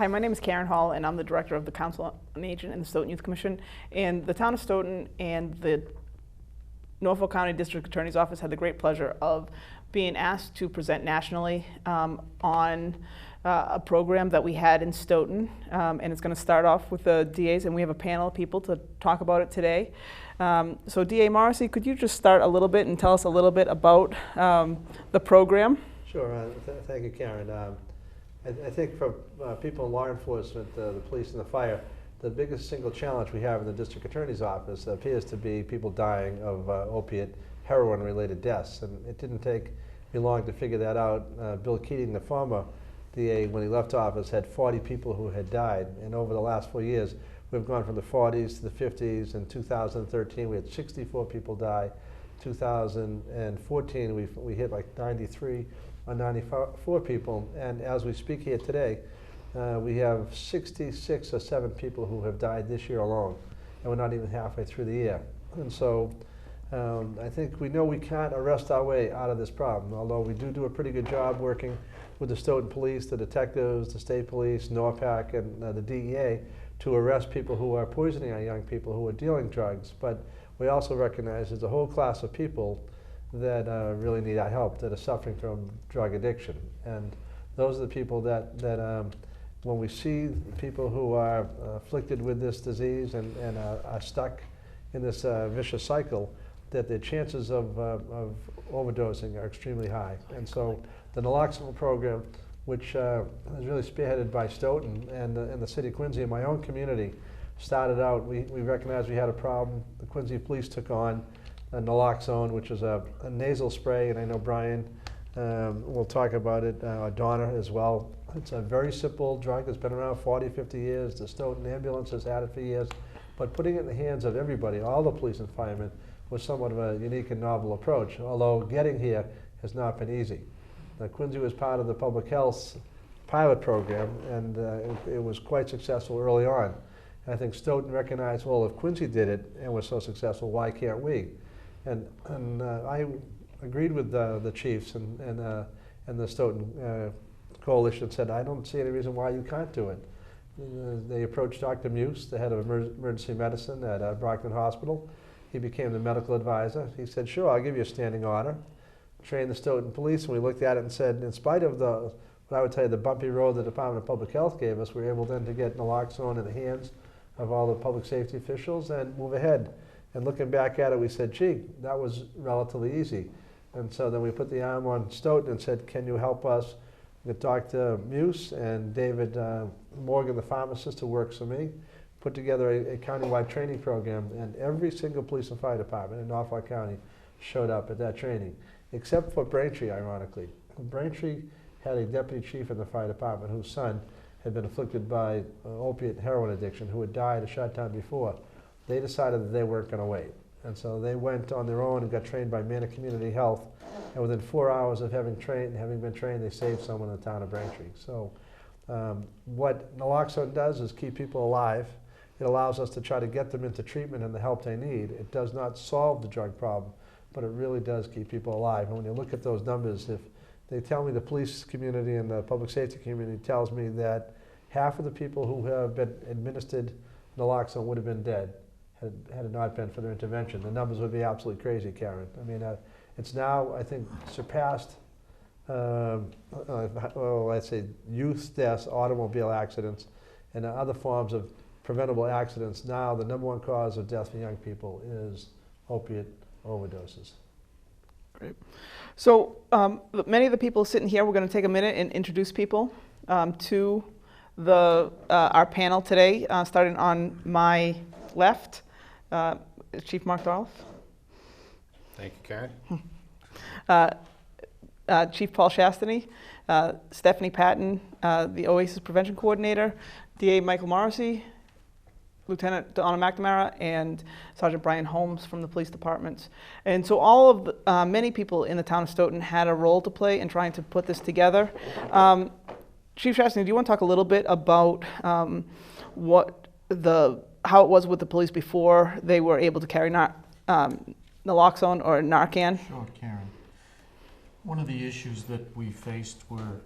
Hi, my name is Karen Hall, and I'm the director of the Council on Aging and the Stoughton Youth Commission. And the town of Stoughton and the Norfolk County District Attorney's Office had the great pleasure of being asked to present nationally on a program that we had in Stoughton. And it's going to start off with the DAs, and we have a panel of people to talk about it today. So DA Morrissey, could you just start a little bit and tell us a little bit about the program? Sure. Thank you, Karen. I think for people in law enforcement, the police and the fire, the biggest single challenge we have in the district attorney's office appears to be people dying of opiate, heroin-related deaths. And it didn't take me long to figure that out. Bill Keating, the former DA, when he left office, had 40 people who had died. And over the last 4 years, we've gone from the 40s to the 50s. In 2013, we had 64 people die. 2014, we hit like 93 or 94 people. And as we speak here today, we have 66 or 7 people who have died this year alone. And we're not even halfway through the year. And so I think we know we can't arrest our way out of this problem, although we do a pretty good job working with the Stoughton police, the detectives, the state police, NORPAC, and the DEA to arrest people who are poisoning our young people who are dealing drugs. But we also recognize there's a whole class of people that really need our help, that are suffering from drug addiction. And those are the people that when we see people who are afflicted with this disease and are stuck in this vicious cycle, that their chances of overdosing are extremely high. And so the naloxone program, which is really spearheaded by Stoughton and the city of Quincy and my own community, started out, we recognized we had a problem. The Quincy police took on naloxone, which is a nasal spray, and I know Brian will talk about it, Donna as well. It's a very simple drug. It's been around 40, 50 years. The Stoughton ambulance has had it for years. But putting it in the hands of everybody, all the police and firemen, was somewhat of a unique and novel approach, although getting here has not been easy. Quincy was part of the public health pilot program, and it was quite successful early on. And I think Stoughton recognized, well, if Quincy did it and was so successful, why can't we? And I agreed with the chiefs and the Stoughton coalition, said, I don't see any reason why you can't do it. They approached Dr. Muse, the head of emergency medicine at Brockton Hospital. He became the medical advisor. He said, sure, I'll give you a standing order. Trained the Stoughton police, and we looked at it and said, in spite of what I would tell you, the bumpy road the Department of Public Health gave us, we were able then to get naloxone in the hands of all the public safety officials and move ahead. And looking back at it, we said, gee, that was relatively easy. And so then we put the arm on Stoughton and said, can you help us with Dr. Muse and David Morgan, the pharmacist who works for me, put together a countywide training program, and every single police and fire department in Norfolk County showed up at that training, except for Braintree, ironically. Braintree had a deputy chief in the fire department whose son had been afflicted by opiate heroin addiction, who had died a short time before. They decided that they weren't going to wait. And so they went on their own and got trained by Manor Community Health. And within 4 hours of having been trained, they saved someone in the town of Braintree. So what naloxone does is keep people alive. It allows us to try to get them into treatment and the help they need. It does not solve the drug problem, but it really does keep people alive. And when you look at those numbers, if they tell me the police community and the public safety community tells me that half of the people who have been administered naloxone would have been dead had it not been for their intervention. The numbers would be absolutely crazy, Karen. I mean, it's now, I think, surpassed, let's say, youth deaths, automobile accidents, and other forms of preventable accidents. Now, the #1 cause of death for young people is opiate overdoses. Great. So many of the people sitting here, we're going to take a minute and introduce people to our panel today, starting on my left. Chief Mark Dolloff. Thank you, Karen. Chief Paul Shastany, Stephanie Patton, the OASIS Prevention Coordinator, DA Michael Morrissey, Lieutenant Donna McNamara, and Sergeant Brian Holmes from the police departments. And so all of the, many people in the town of Stoughton had a role to play in trying to put this together. Chief Shastany, do you want to talk a little bit about how it was with the police before they were able to carry naloxone or Narcan? Sure, Karen. One of the issues that we faced were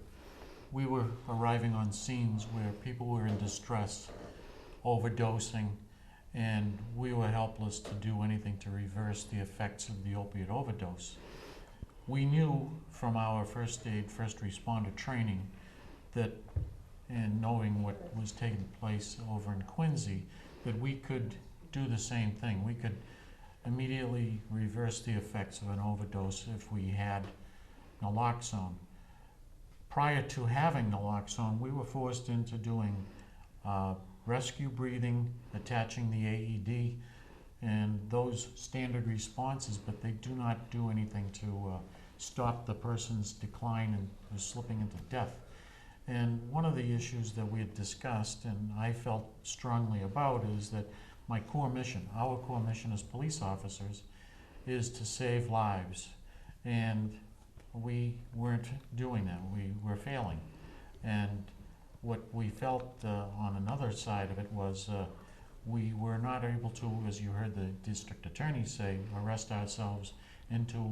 we were arriving on scenes where people were in distress, overdosing, and we were helpless to do anything to reverse the effects of the opiate overdose. We knew from our first aid, first responder training that, and knowing what was taking place over in Quincy, that we could do the same thing. We could immediately reverse the effects of an overdose if we had naloxone. Prior to having naloxone, we were forced into doing rescue breathing, attaching the AED, and those standard responses, but they do not do anything to stop the person's decline and slipping into death. And one of the issues that we had discussed, and I felt strongly about, is that my core mission, our core mission as police officers, is to save lives. And we weren't doing that. We were failing. And what we felt on another side of it was we were not able to, as you heard the district attorney say, arrest ourselves into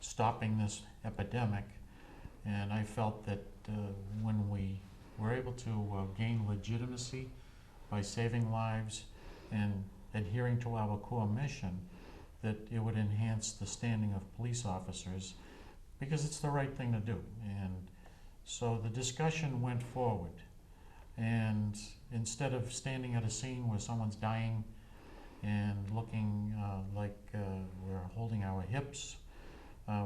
stopping this epidemic. And I felt that when we were able to gain legitimacy by saving lives and adhering to our core mission, that it would enhance the standing of police officers, because it's the right thing to do. And so the discussion went forward, and instead of standing at a scene where someone's dying and looking like we're holding our hips,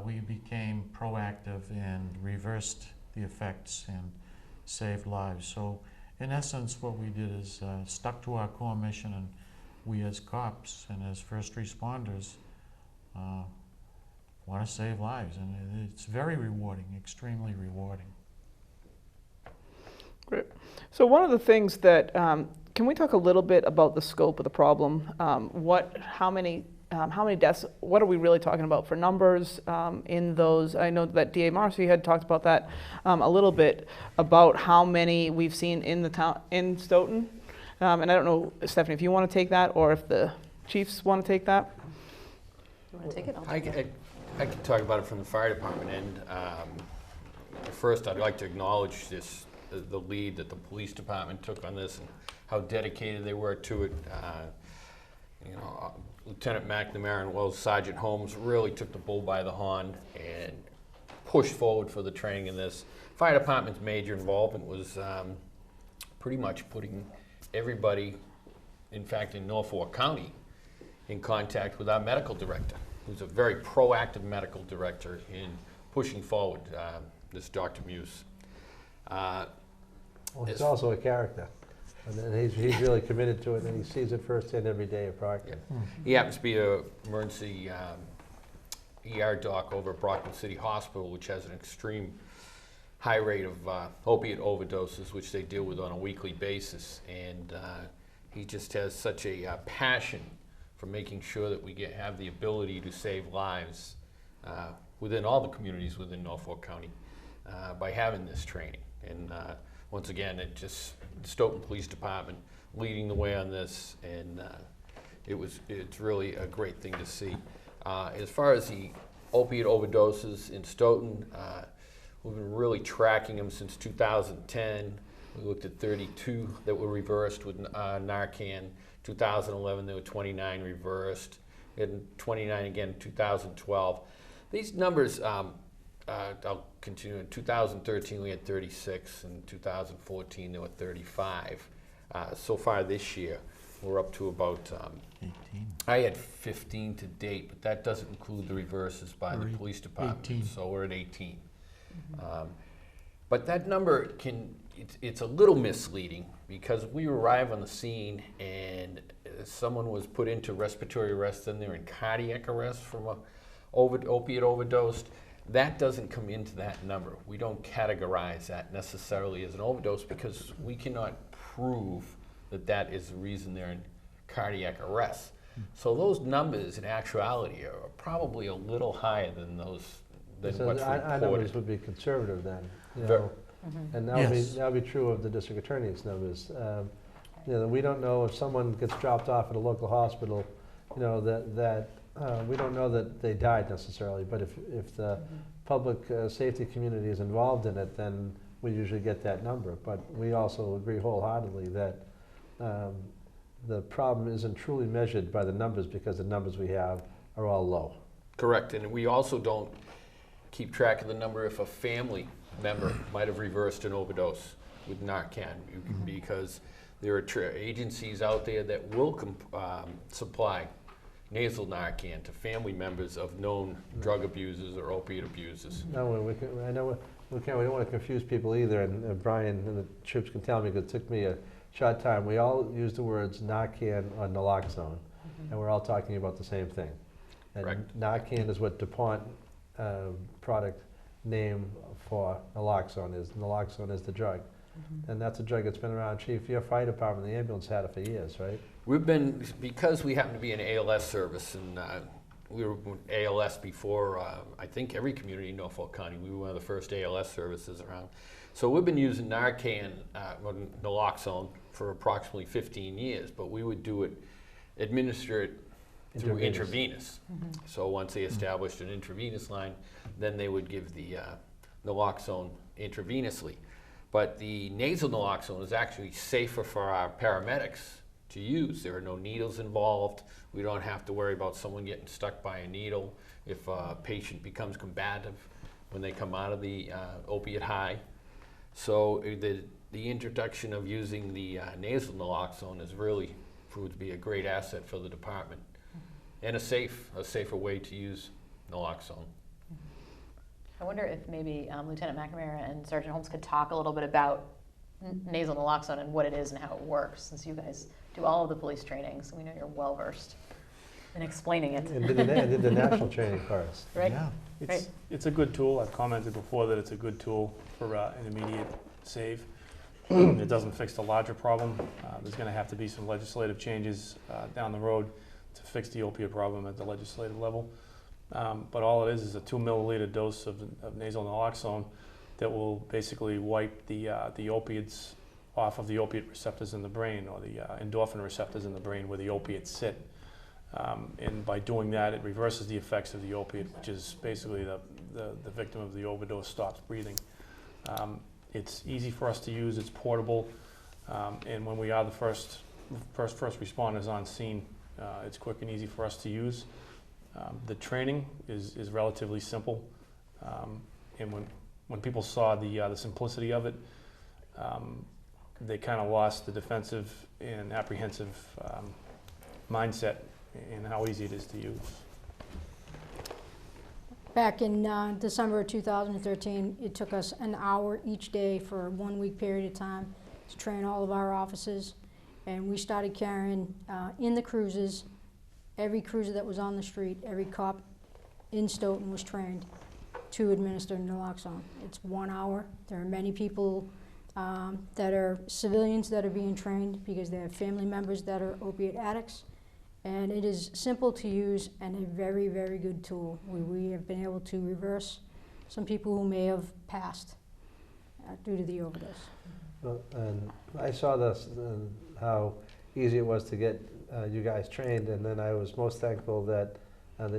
we became proactive and reversed the effects and saved lives. So in essence, what we did is stuck to our core mission, and we as cops and as first responders want to save lives, and it's very rewarding, extremely rewarding. Great. So one of the things that, can we talk a little bit about the scope of the problem? How many deaths, what are we really talking about for numbers in those? I know that DA Morrissey had talked about that a little bit, about how many we've seen in the town, in Stoughton. And I don't know, Stephanie, if you want to take that, or if the chiefs want to take that. You want to take it? I'll take it. I can talk about it from the fire department end. First, I'd like to acknowledge the lead that the police department took on this and how dedicated they were to it. Lieutenant McNamara and Sgt. Holmes really took the bull by the horn and pushed forward for the training in this. Fire department's major involvement was pretty much putting everybody, in fact in Norfolk County, in contact with our medical director, who's a very proactive medical director in pushing forward this Dr. Muse. Well, he's also a character. And he's really committed to it, and he sees it firsthand every day at Brockton. Yeah. He happens to be an emergency ER doc over at Brockton City Hospital, which has an extreme high rate of opiate overdoses, which they deal with on a weekly basis. And he just has such a passion for making sure that we have the ability to save lives within all the communities within Norfolk County by having this training. And once again, Stoughton Police Department leading the way on this, and it's really a great thing to see. As far as the opiate overdoses in Stoughton, we've been really tracking them since 2010. We looked at 32 that were reversed with Narcan. 2011, there were 29 reversed, and 29 again in 2012. These numbers, I'll continue. In 2013, we had 36. In 2014, there were 35. So far this year, we're up to about 18. I had 15 to date, but that doesn't include the reverses by the police department. 18. So we're at 18. But that number it's a little misleading, because we arrive on the scene and someone was put into respiratory arrest, then they're in cardiac arrest from a opiate overdose. That doesn't come into that number. We don't categorize that necessarily as an overdose, because we cannot prove that that is the reason they're in cardiac arrest. So those numbers in actuality are probably a little higher than what's reported. Our numbers would be conservative then, and that'll be true of the district attorney's numbers. We don't know if someone gets dropped off at a local hospital, that we don't know that they died necessarily, but if the public safety community is involved in it, then we usually get that number. But we also agree wholeheartedly that the problem isn't truly measured by the numbers because the numbers we have are all low. Correct, and we also don't keep track of the number if a family member might have reversed an overdose with Narcan, because there are agencies out there that will supply nasal Narcan to family members of known drug abusers or opiate abusers. No, I know we don't want to confuse people either, and Brian and the troops can tell me because it took me a short time. We all use the words Narcan or naloxone, and we're all talking about the same thing. And Correct. Narcan is what DuPont product name for naloxone is. Naloxone is the drug. And that's a drug that's been around. Chief, your fire department, the ambulance had it for years, right? We've been, because we happen to be an ALS service, and we were ALS before, I think every community in Norfolk County. We were one of the first ALS services around. So we've been using Narcan, naloxone, for approximately 15 years, but we would administer it through intravenous. So once they established an intravenous line, then they would give the naloxone intravenously. But the nasal naloxone is actually safer for our paramedics to use. There are no needles involved. We don't have to worry about someone getting stuck by a needle if a patient becomes combative when they come out of the opiate high. So the introduction of using the nasal naloxone has really proved to be a great asset for the department, and a safer way to use naloxone. I wonder if maybe Lieutenant McNamara and Sergeant Holmes could talk a little bit about nasal naloxone and what it is and how it works, since you guys do all of the police training, so we know you're well versed in explaining it. And did the national training for us. Right? Yeah. Right. It's a good tool. I've commented before that it's a good tool for an immediate save. It doesn't fix the larger problem. There's going to have to be some legislative changes down the road to fix the opiate problem at the legislative level. But all it is a 2 milliliter dose of nasal naloxone that will basically wipe the opiates off of the opiate receptors in the brain, or the endorphin receptors in the brain where the opiates sit. And by doing that, it reverses the effects of the opiate, which is basically the victim of the overdose stops breathing. It's easy for us to use, it's portable, and when we are the first responders on scene, it's quick and easy for us to use. The training is relatively simple, and when people saw the simplicity of it, they kind of lost the defensive and apprehensive mindset in how easy it is to use. Back in December of 2013, it took us an hour each day for a 1 week period of time to train all of our officers, and we started carrying in the cruises. Every cruiser that was on the street, every cop in Stoughton was trained to administer naloxone. It's 1 hour. There are many people that are civilians that are being trained because they have family members that are opiate addicts. And it is simple to use and a very, very good tool. We have been able to reverse some people who may have passed due to the overdose. Well, and I saw this, how easy it was to get you guys trained, and then I was most thankful that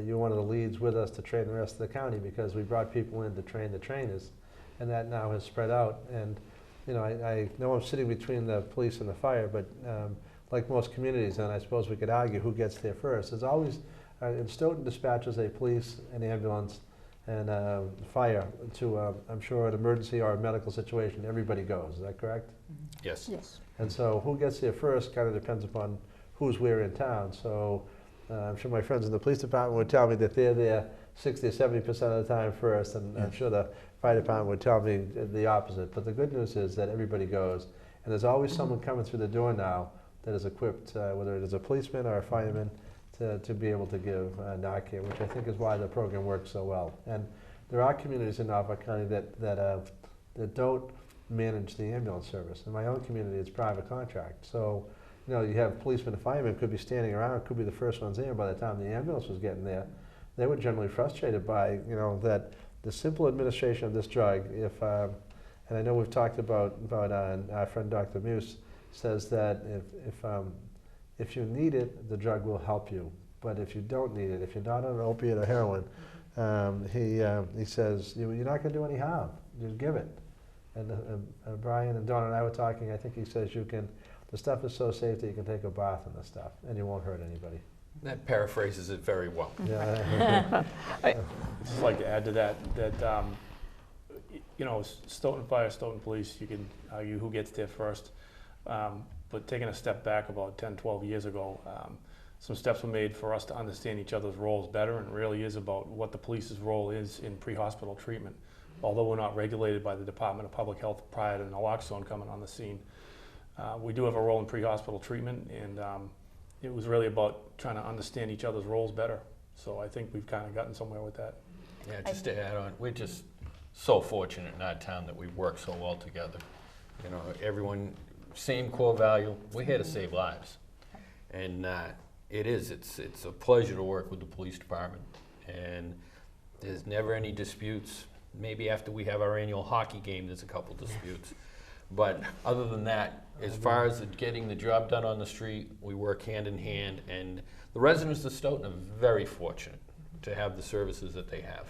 you're one of the leads with us to train the rest of the county, because we brought people in to train the trainers, and that now has spread out. And you know, I know I'm sitting between the police and the fire, but like most communities, and I suppose we could argue who gets there first. There's always, in Stoughton dispatches a police, an ambulance, and fire to, I'm sure, an emergency or a medical situation. Everybody goes, is that correct? Yes. Yes. And so who gets there first kind of depends upon who's where in town. So I'm sure my friends in the police department would tell me that they're there 60 or 70% of the time first, and I'm sure the fire department would tell me the opposite. But the good news is that everybody goes, and there's always someone coming through the door now that is equipped, whether it is a policeman or a fireman, to be able to give Narcan, which I think is why the program works so well. And there are communities in Norfolk County that don't manage the ambulance service. In my own community, it's private contract. So, you know, you have policemen and firemen could be standing around, could be the first ones there by the time the ambulance was getting there. They were generally frustrated by, you know, that the simple administration of this drug, and I know we've talked about our friend Dr. Muse, says that if you need it, the drug will help you. But if you don't need it, if you're not on an opiate or heroin, he says you're not going to do any harm. Just give it. And Brian and Donna and I were talking, I think he says the stuff is so safe that you can take a bath in the stuff and you won't hurt anybody. That paraphrases it very well. Yeah. I'd just like to add to that, Stoughton Fire, Stoughton Police, you can argue who gets there first. But taking a step back about 10, 12 years ago, some steps were made for us to understand each other's roles better, and it really is about what the police's role is in pre-hospital treatment. Although we're not regulated by the Department of Public Health prior to naloxone coming on the scene, we do have a role in pre-hospital treatment, and it was really about trying to understand each other's roles better. So I think we've kind of gotten somewhere with that. Yeah, just to add on, we're just so fortunate in our town that we work so well together. You know, everyone, same core value, we're here to save lives. And it's a pleasure to work with the police department. And there's never any disputes. Maybe after we have our annual hockey game, there's a couple disputes. But other than that, as far as getting the job done on the street, we work hand in hand. And the residents of Stoughton are very fortunate to have the services that they have.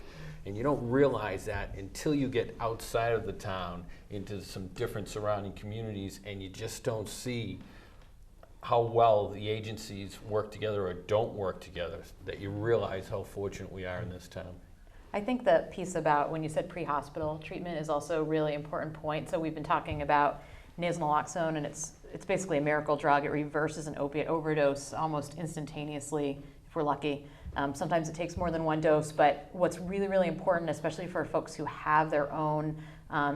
And you don't realize that until you get outside of the town into some different surrounding communities, and you just don't see how well the agencies work together or don't work together, that you realize how fortunate we are in this town. I think the piece about when you said pre-hospital treatment is also a really important point. So we've been talking about nasal naloxone, and it's basically a miracle drug. It reverses an opiate overdose almost instantaneously if we're lucky. Sometimes it takes more than one dose, but what's really, really important, especially for folks who have their own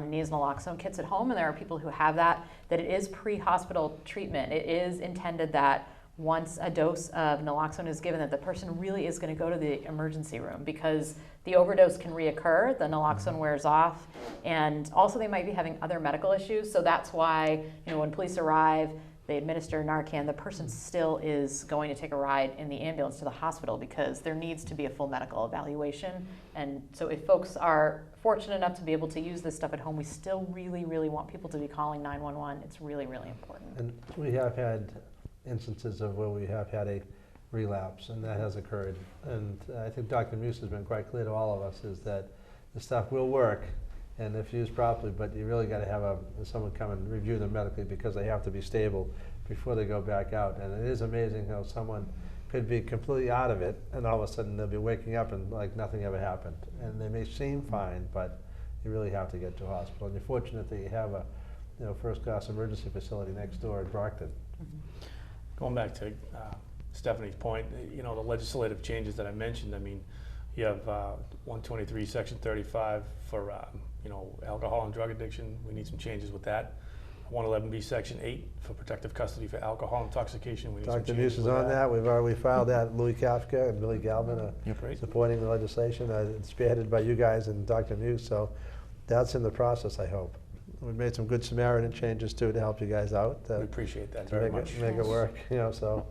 nasal naloxone kits at home, and there are people who have that it is pre-hospital treatment. It is intended that once a dose of naloxone is given, that the person really is going to go to the emergency room, because the overdose can reoccur, the naloxone wears off, and also they might be having other medical issues. So that's why, when police arrive, they administer Narcan, the person still is going to take a ride in the ambulance to the hospital, because there needs to be a full medical evaluation. And so if folks are fortunate enough to be able to use this stuff at home, we still really, really want people to be calling 911. It's really, really important. And we have had instances of where we have had a relapse, and that has occurred. And I think Dr. Muse has been quite clear to all of us is that the stuff will work, and if used properly, but you really got to have someone come and review them medically, because they have to be stable before they go back out. And it is amazing how someone could be completely out of it, and all of a sudden they'll be waking up and like nothing ever happened. And they may seem fine, but you really have to get to a hospital. And you're fortunate that you have a first-class emergency facility next door in Brockton. Mm-hmm. Going back to Stephanie's point, the legislative changes that I mentioned, I mean, you have 123, Section 35 for alcohol and drug addiction. We need some changes with that. 111B, Section 8 for protective custody for alcohol intoxication. We need some Dr. changes Muse is with on that. We've already filed that. Louis Kafka and Billy Galvin are Great. supporting the legislation. It's spearheaded by you guys and Dr. Muse, so that's in the process, I hope. We've made some good Samaritan changes too to help you guys out. We appreciate that to very make much. Make it work, so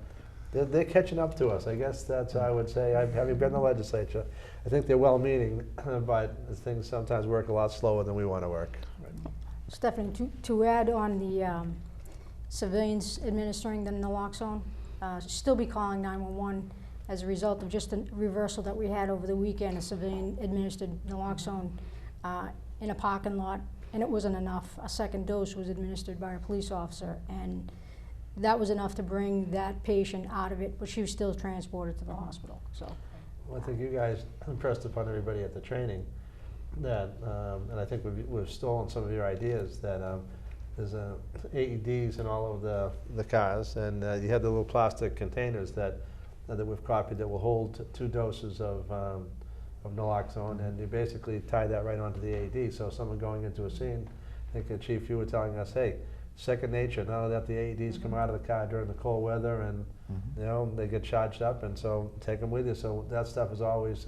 they're catching up to us. I guess that's what I would say. Having been in the legislature, I think they're well-meaning, but things sometimes work a lot slower than we want to work. Stephanie, to add on the civilians administering the naloxone, still be calling 911 as a result of just the reversal that we had over the weekend. A civilian administered naloxone in a parking lot, and it wasn't enough. A second dose was administered by a police officer, and that was enough to bring that patient out of it, but she was still transported to the hospital. So, well, I think you guys impressed upon everybody at the training that, and I think we've stolen some of your ideas, that there's AEDs in all of the cars, and you had the little plastic containers that we've copied that will hold 2 doses of naloxone, and you basically tie that right onto the AED. So someone going into a scene, I think Chief, you were telling us, hey, second nature, now that the AEDs come out of the car during the cold weather, and they get charged up, and so take them with you. So that stuff is always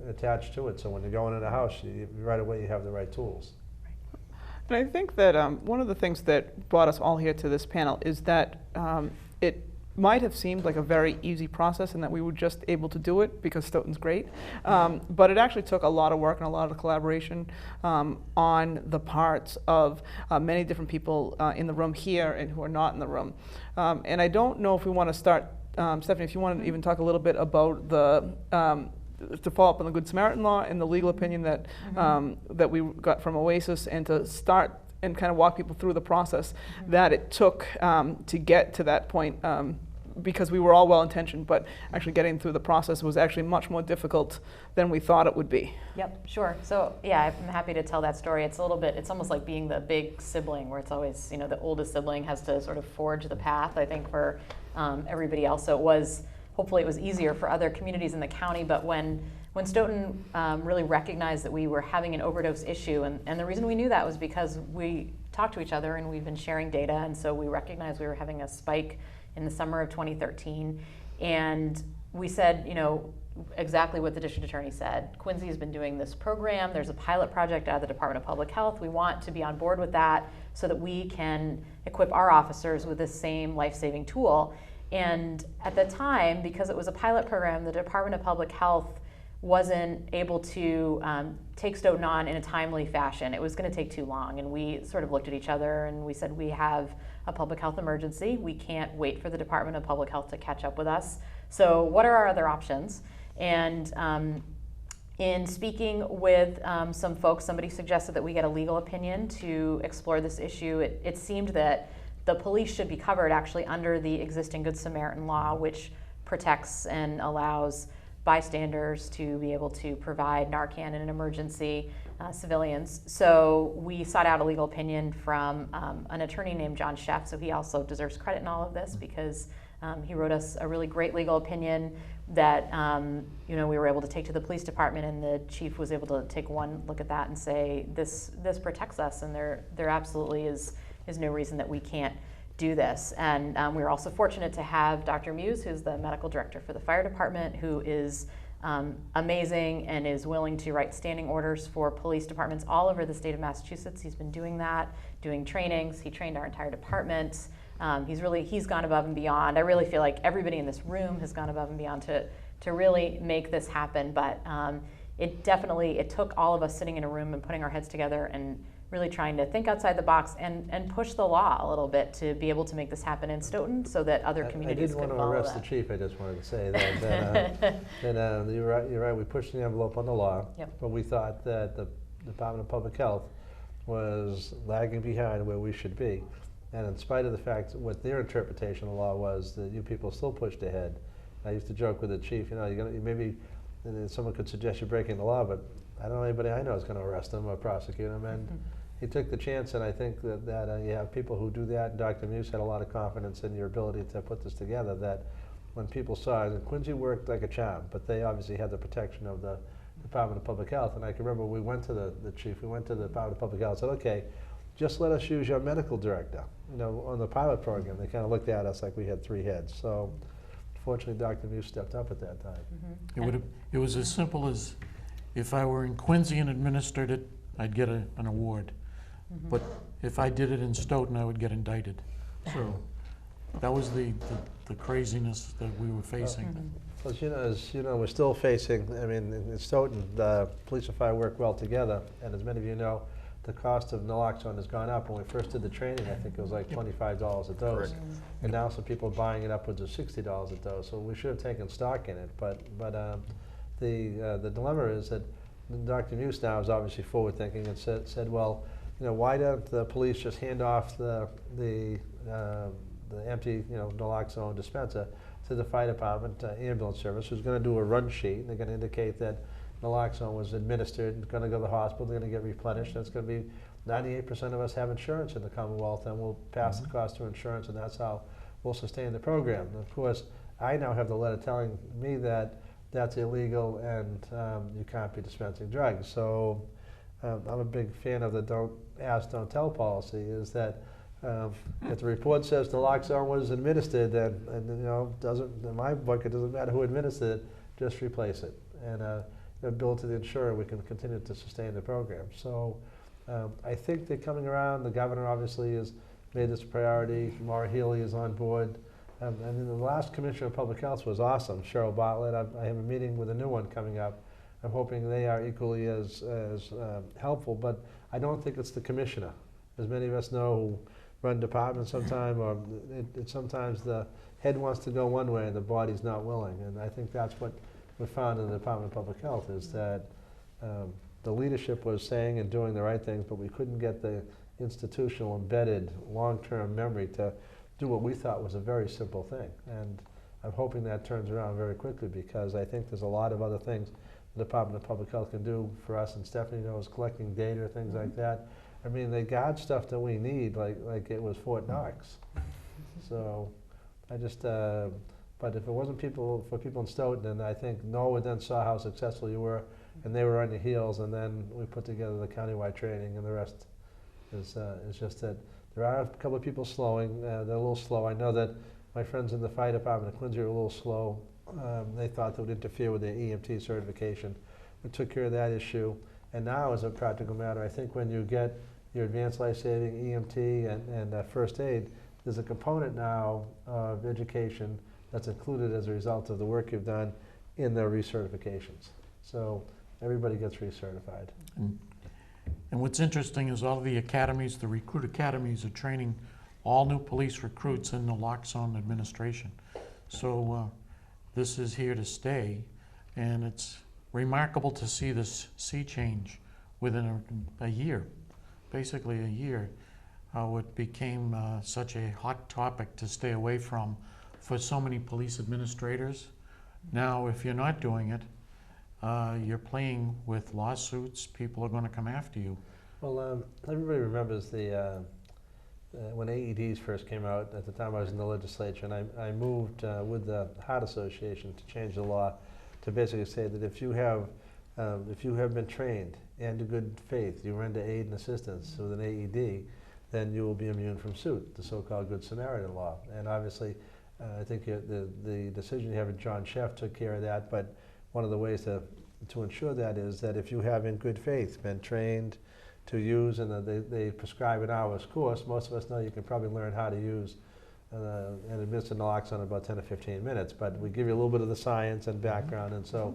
attached to it. So when you're going in a house, right away you have the right tools. And I think that one of the things that brought us all here to this panel is that it might have seemed like a very easy process and that we were just able to do it because Stoughton's great. But it actually took a lot of work and a lot of collaboration on the parts of many different people in the room here and who are not in the room. And I don't know if we want to start, Stephanie, if you want to even talk a little bit about the to follow up on the Good Samaritan law and the legal opinion that that we got from OASIS, and to start and kind of walk people through the process that it took to get to that point. Because we were all well-intentioned, but actually getting through the process was actually much more difficult than we thought it would be. Yep, sure. So yeah, I'm happy to tell that story. It's a little bit, it's almost like being the big sibling, where it's always, you know, the oldest sibling has to sort of forge the path, I think, for everybody else. So it was, hopefully it was easier for other communities in the county, but when Stoughton really recognized that we were having an overdose issue, and the reason we knew that was because we talked to each other and we've been sharing data, and so we recognized we were having a spike in the summer of 2013, and we said, you know, exactly what the district attorney said. Quincy has been doing this program. There's a pilot project out of the Department of Public Health. We want to be on board with that so that we can equip our officers with this same life-saving tool. And at the time, because it was a pilot program, the Department of Public Health wasn't able to take Stoughton on in a timely fashion. It was going to take too long, and we sort of looked at each other and we said, we have a public health emergency. We can't wait for the Department of Public Health to catch up with us. So what are our other options? And in speaking with some folks, somebody suggested that we get a legal opinion to explore this issue. It seemed that the police should be covered actually under the existing Good Samaritan law, which protects and allows bystanders to be able to provide Narcan in an emergency, civilians. So we sought out a legal opinion from an attorney named John Sheff, so he also deserves credit in all of this, because he wrote us a really great legal opinion that you know, we were able to take to the police department, and the chief was able to take one look at that and say, this protects us, and there absolutely is no reason that we can't do this. And we were also fortunate to have Dr. Muse, who's the medical director for the fire department, who is amazing and is willing to write standing orders for police departments all over the state of Massachusetts. He's been doing that, doing trainings. He trained our entire department. He's gone above and beyond. I really feel like everybody in this room has gone above and beyond to really make this happen. But it took all of us sitting in a room and putting our heads together and really trying to think outside the box and push the law a little bit to be able to make this happen in Stoughton so that other communities could follow that. I didn't want to arrest the chief. I just wanted to say that you're right. We pushed the envelope on the law, but we thought that the Department of Public Health was lagging behind where we should be. And in spite of the fact what their interpretation of the law was, that you people still pushed ahead. I used to joke with the chief, you know, maybe someone could suggest you're breaking the law, but I don't know anybody I know is going to arrest him or prosecute him. And he took the chance, and I think that you have people who do that. Dr. Muse had a lot of confidence in your ability to put this together, that when people saw it, and Quincy worked like a charm, but they obviously had the protection of the Department of Public Health. And I can remember we went to the chief, we went to the Department of Public Health and said, okay, just let us use your medical director, you know, on the pilot program. They kind of looked at us like we had three heads. So fortunately, Dr. Muse stepped up at that time. It was as simple as, if I were in Quincy and administered it, I'd get an award. But if I did it in Stoughton, I would get indicted. So that was the craziness that we were facing. As you know, we're still facing, I mean, in Stoughton, the police and fire work well together, and as many of you know, the cost of naloxone has gone up. When we first did the training, I think it was like $25 a dose. Correct. And now some people are buying it upwards of $60 a dose, so we should have taken stock in it. But the dilemma is that Dr. Muse now is obviously forward-thinking and said, well, you know, why don't the police just hand off the empty, you know, naloxone dispenser to the fire department ambulance service, who's going to do a run sheet, and they're going to indicate that naloxone was administered, and going to go to the hospital, they're going to get replenished, and it's going to be 98% of us have insurance in the Commonwealth, and we'll pass the cost to insurance, and that's how we'll sustain the program. And of course, I now have the letter telling me that that's illegal and you can't be dispensing drugs. So I'm a big fan of the don't ask, don't tell policy, is that if the report says naloxone was administered, and you know, in my book, it doesn't matter who administered it, just replace it. And bill to the insurer, we can continue to sustain the program. So I think they're coming around. The governor obviously has made this a priority. Maura Healey is on board. And then the last Commissioner of Public Health was awesome, Cheryl Bartlett. I have a meeting with a new one coming up. I'm hoping they are equally as helpful, but I don't think it's the commissioner. As many of us know who run departments sometimes, or sometimes the head wants to go one way and the body's not willing. And I think that's what we found in the Department of Public Health is that the leadership was saying and doing the right things, but we couldn't get the institutional embedded long-term memory to do what we thought was a very simple thing. And I'm hoping that turns around very quickly, because I think there's a lot of other things the Department of Public Health can do for us, and Stephanie knows, collecting data, things like that. I mean, they got stuff that we need, like it was Fort Knox. So I just, but if it wasn't for people in Stoughton, and I think Norwood then saw how successful you were, and they were on your heels, and then we put together the countywide training, and the rest is just that there are a couple of people slowing. They're a little slow. I know that my friends in the fire department of Quincy are a little slow. They thought that would interfere with their EMT certification. We took care of that issue. And now, as a practical matter, I think when you get your advanced life-saving EMT and first aid, there's a component now of education that's included as a result of the work you've done in the recertifications. So everybody gets recertified. And what's interesting is all of the academies, the recruit academies, are training all new police recruits in the naloxone administration. So this is here to stay, and it's remarkable to see this sea change within a year, basically a year, how it became such a hot topic to stay away from for so many police administrators. Now, if you're not doing it, you're playing with lawsuits. People are going to come after you. Well, everybody remembers the when AEDs first came out. At the time I was in the legislature, and I moved with the Heart Association to change the law to basically say that if you have been trained and in good faith, you render aid and assistance with an AED, then you will be immune from suit, the so-called Good Samaritan law. And obviously, I think the decision you have with John Sheff took care of that, but one of the ways to ensure that is that if you have in good faith been trained to use, and they prescribe an hour's course, most of us know you can probably learn how to use and administer naloxone in about 10 to 15 minutes, but we give you a little bit of the science and background, and so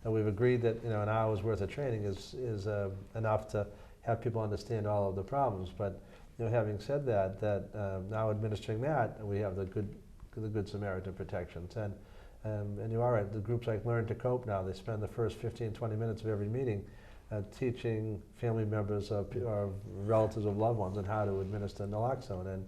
we've agreed that an hour's worth of training is enough to have people understand all of the problems. But having said that, now administering that, we have the Good Samaritan protections. And you are right, the groups like Learn to Cope now, they spend the first 15, 20 minutes of every meeting teaching family members or relatives of loved ones on how to administer naloxone. And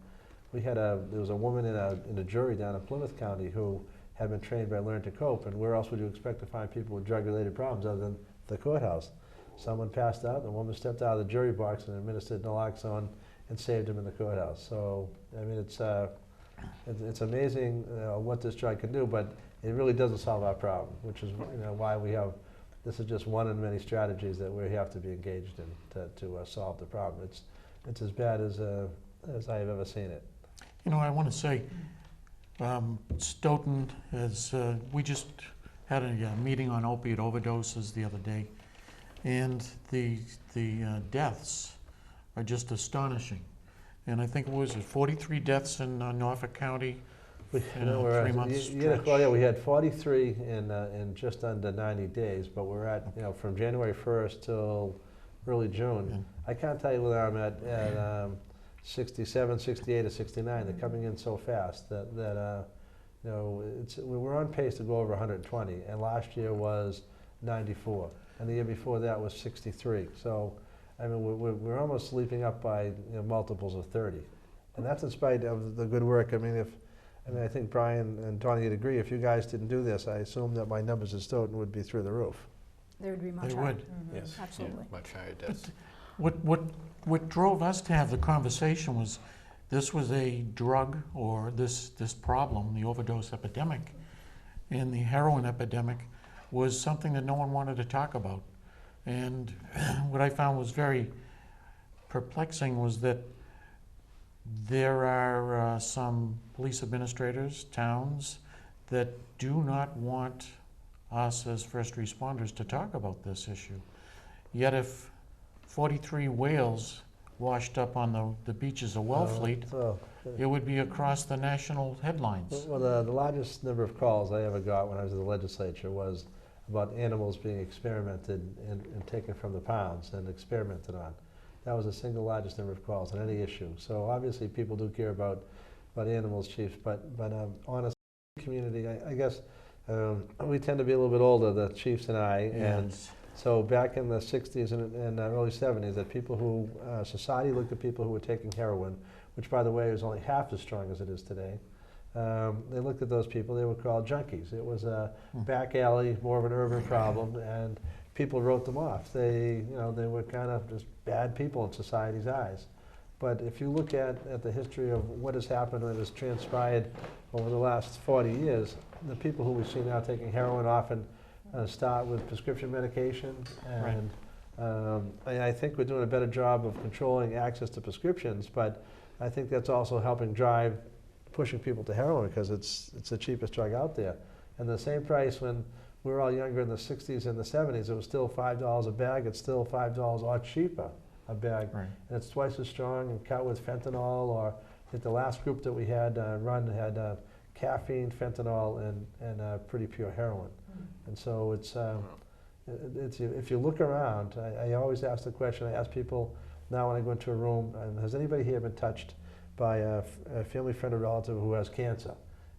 there was a woman in a jury down in Plymouth County who had been trained by Learn to Cope, and where else would you expect to find people with drug-related problems other than the courthouse? Someone passed out, the woman stepped out of the jury box and administered naloxone and saved him in the courthouse. So, I mean, it's amazing what this drug can do, but it really doesn't solve our problem, which is why we have, this is just one of many strategies that we have to be engaged in to solve the problem. It's as bad as I have ever seen it. I want to say, Stoughton we just had a meeting on opiate overdoses the other day, and the deaths are just astonishing. And I think it was 43 deaths in Norfolk County in a 3 month stretch. Well, yeah, we had 43 in just under 90 days, but we're at, from January 1st till early June. Yeah. I can't tell you whether I'm at 67, 68, or 69. They're coming in so fast that we're on pace to go over 120, and last year was 94, and the year before that was 63. So, I mean, we're almost leaping up by multiples of 30, and that's in spite of the good work. I mean, I think Brian and Tony would agree. If you guys didn't do this, I assume that my numbers at Stoughton would be through the roof. They would be much They higher. would. Mm-hmm. Yes. Absolutely. Much higher deaths. What drove us to have the conversation was this was a drug, or this problem, the overdose epidemic, and the heroin epidemic was something that no one wanted to talk about. And what I found was very perplexing was that there are some police administrators, towns, that do not want us as first responders to talk about this issue. Yet if 43 whales washed up on the beaches of Wellfleet, it would be across the national headlines. Well, the largest number of calls I ever got when I was in the legislature was about animals being experimented and taken from the pounds and experimented on. That was the single largest number of calls on any issue. So obviously people do care about animals, Chief, but honestly, community, I guess We tend to be a little bit older, the chiefs and I, and Yes. so back in the 60s and early 70s, that people who, society looked at people who were taking heroin, which by the way is only half as strong as it is today. They looked at those people, they were called junkies. It was a back alley, more of an urban problem, and people wrote them off. They were kind of just bad people in society's eyes. But if you look at the history of what has happened and has transpired over the last 40 years, the people who we see now taking heroin often start with prescription medication, and I think we're doing a better job of controlling access to prescriptions, but I think that's also helping drive pushing people to heroin because it's the cheapest drug out there. And the same price when we were all younger in the 60s and the 70s, it was still $5 a bag. It's still $5 or cheaper a bag. Right. And it's twice as strong and cut with fentanyl, or I think the last group that we had run had caffeine, fentanyl, and pretty pure heroin. And so it's if you look around, I always ask the question, I ask people now when I go into a room, has anybody here been touched by a family friend or relative who has cancer?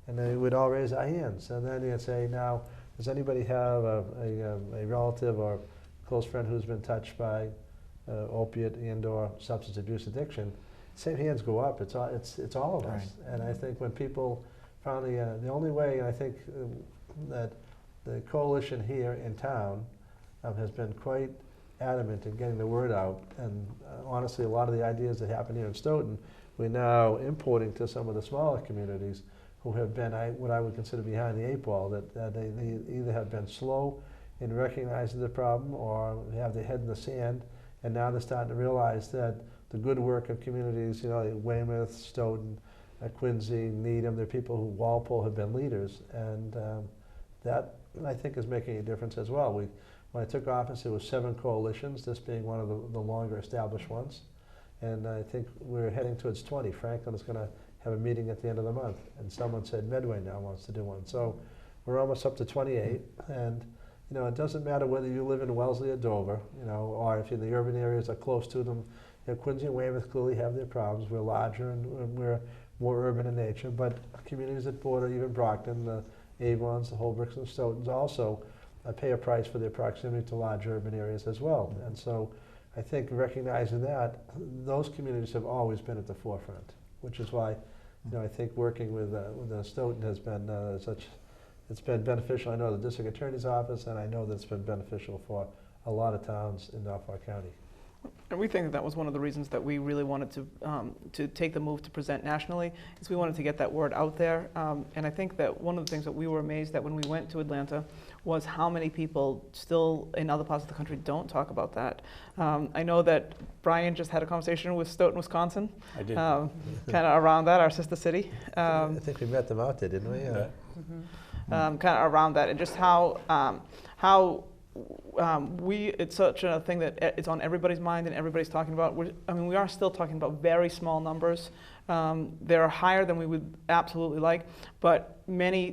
And they would all raise their hands. And then you'd say, now, does anybody have a relative or close friend who's been touched by opiate and or substance abuse addiction? Same hands go up. It's all of us. Right. And I think when people finally, the only way I think that the coalition here in town has been quite adamant in getting the word out, and honestly, a lot of the ideas that happen here in Stoughton, we're now importing to some of the smaller communities who have been what I would consider behind the eight ball, that they either have been slow in recognizing the problem or have their head in the sand, and now they're starting to realize that the good work of communities, like Weymouth, Stoughton, Quincy, Needham, they're people who Walpole have been leaders, and that I think is making a difference as well. When I took office, it was 7 coalitions, this being one of the longer established ones. And I think we're heading towards 20. Franklin is going to have a meeting at the end of the month. And someone said Medway now wants to do one. So we're almost up to 28. And it doesn't matter whether you live in Wellesley or Dover, or if the urban areas are close to them. Quincy and Weymouth clearly have their problems. We're larger and we're more urban in nature. But communities that border, even Brockton, the Avons, the Holbrooks and Stoughtons also pay a price for their proximity to large urban areas as well. And so I think recognizing that, those communities have always been at the forefront, which is why I think working with Stoughton has been it's been beneficial. I know the district attorney's office, and I know that it's been beneficial for a lot of towns in Norfolk County. And we think that was one of the reasons that we really wanted to take the move to present nationally, is we wanted to get that word out there. And I think that one of the things that we were amazed at when we went to Atlanta was how many people still in other parts of the country don't talk about that. I know that Brian just had a conversation with Stoughton, Wisconsin. I did. Kind of around that, our sister city. I think we met them out there, didn't we? Yeah. Kind of around that, and just how it's such a thing that it's on everybody's mind and everybody's talking about. We are still talking about very small numbers. They're higher than we would absolutely like, but many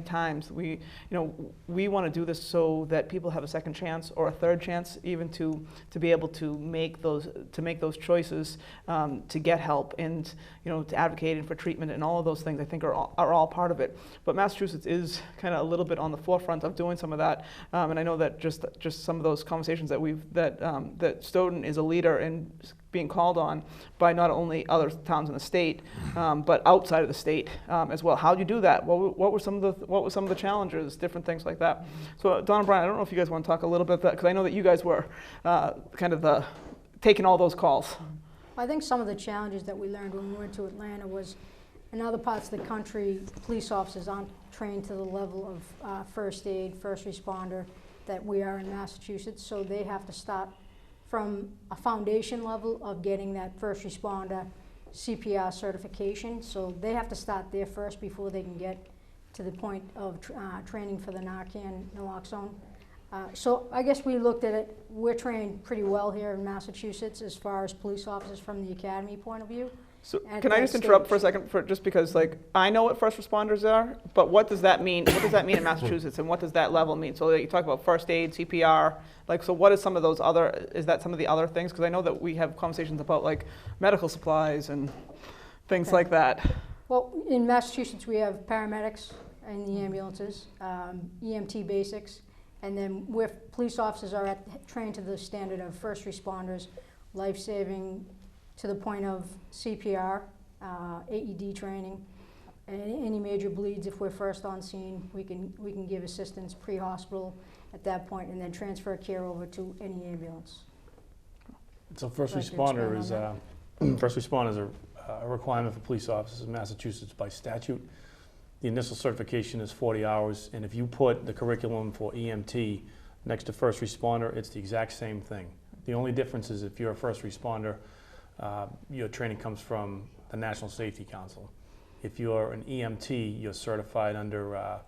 times we want to do this so that people have a second chance or a third chance, even to be able to make those choices, to get help, and to advocating for treatment, and all of those things I think are all part of it. But Massachusetts is kind of a little bit on the forefront of doing some of that, and I know that just some of those conversations that Stoughton is a leader in being called on by not only other towns in the state, but outside of the state as well. How do you do that? What were some of the challenges? Different things like that. So, Donna and Brian, I don't know if you guys want to talk a little bit about that, because I know that you guys were kind of taking all those calls. I think some of the challenges that we learned when we went to Atlanta was, in other parts of the country, police officers aren't trained to the level of first aid, first responder that we are in Massachusetts, so they have to start from a foundation level of getting that first responder CPR certification. So they have to start there first before they can get to the point of training for the Narcan naloxone. So I guess we looked at it, we're trained pretty well here in Massachusetts as far as police officers from the academy point of view. So can I just interrupt for a second, just because I know what first responders are, but what does that mean? What does that mean in Massachusetts, and what does that level mean? So you talk about first aid, CPR, so what is some of those other, is that some of the other things? Because I know that we have conversations about medical supplies and things like that. Well, in Massachusetts we have paramedics, in the ambulances, EMT basics, and then where police officers are trained to the standard of first responders, life-saving to the point of CPR, AED training, any major bleeds. If we're first on scene, we can give assistance pre-hospital at that point, and then transfer care over to any ambulance. So first Would you like to responder expand is first responder is a requirement for police officers in Massachusetts by statute. The initial certification is 40 hours, and if you put the curriculum for EMT next to first responder, it's the exact same thing. The only difference is if you're a first responder, your training comes from the National Safety Council. If you're an EMT, you're certified under